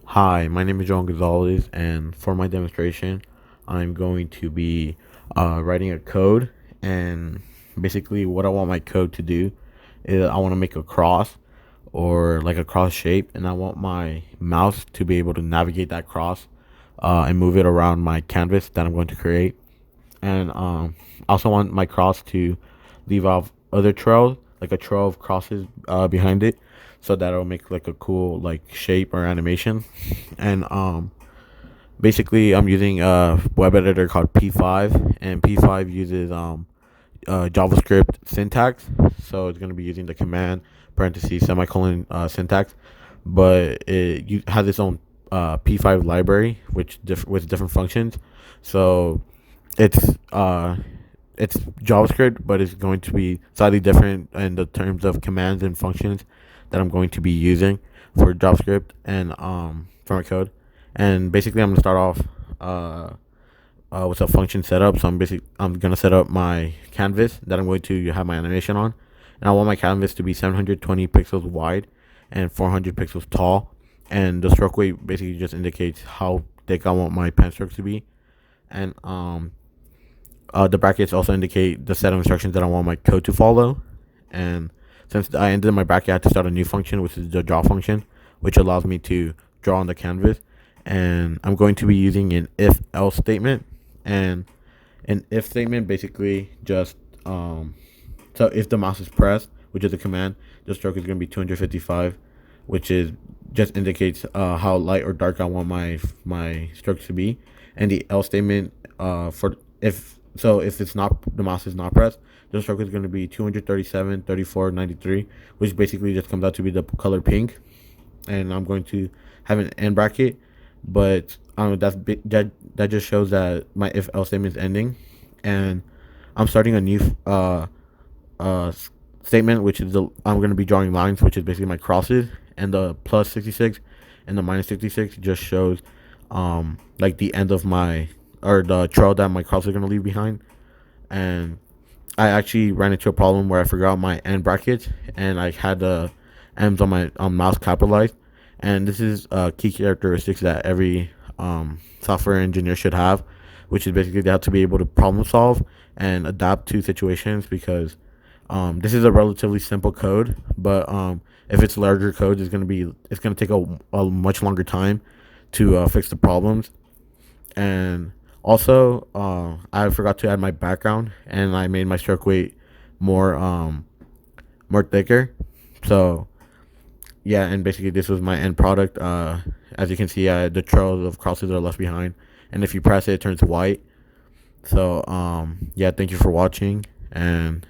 Hi, my name is Johan Gonzalez, and for my demonstration, I'm going to be writing a code. And basically, what I want my code to do is I want to make a cross or like a cross shape, and I want my mouse to be able to navigate that cross and move it around my canvas that I'm going to create. And I also want my cross to leave off other trails, like a trail of crosses behind it, so that it'll make like a cool like shape or animation. And basically, I'm using a web editor called P5, and P5 uses JavaScript syntax. So it's going to be using the command parentheses semicolon syntax, but has its own P5 library, with different functions. So it's uh it's JavaScript, but it's going to be slightly different in the terms of commands and functions that I'm going to be using for JavaScript and for my code. And basically, I'm gonna start off with a function setup. So I'm gonna set up my canvas that I'm going to have my animation on, and I want my canvas to be 720 pixels wide and 400 pixels tall. And the stroke weight basically just indicates how thick I want my pen strokes to be. And the brackets also indicate the set of instructions that I want my code to follow. And since I ended my bracket, I had to start a new function, which is the draw function, which allows me to draw on the canvas. And I'm going to be using an if else statement. And an if statement basically just so if the mouse is pressed, which is a command, the stroke is going to be 255, which is just indicates how light or dark I want my stroke to be. And the else statement for if it's not, the mouse is not pressed, the stroke is going to be 237, 34, 93, which basically just comes out to be the color pink. And I'm going to have an end bracket, but that just shows that my if else statement is ending. And I'm starting a new uh statement, which is I'm going to be drawing lines, which is basically my crosses. And the plus 66 and the minus 66 just shows like the end of my, or the trail that my cross is going to leave behind. And I actually ran into a problem where I forgot my end brackets, and I had the M's on my mouse capitalized. And this is key characteristics that every software engineer should have, which is basically they have to be able to problem solve and adapt to situations, because this is a relatively simple code, but if it's larger code, it's gonna take a much longer time to fix the problems. And also, I forgot to add my background, and I made my stroke weight more more thicker. So yeah, and basically this was my end product. As you can see, the trails of crosses are left behind, and if you press it, it turns white. So yeah, thank you for watching, and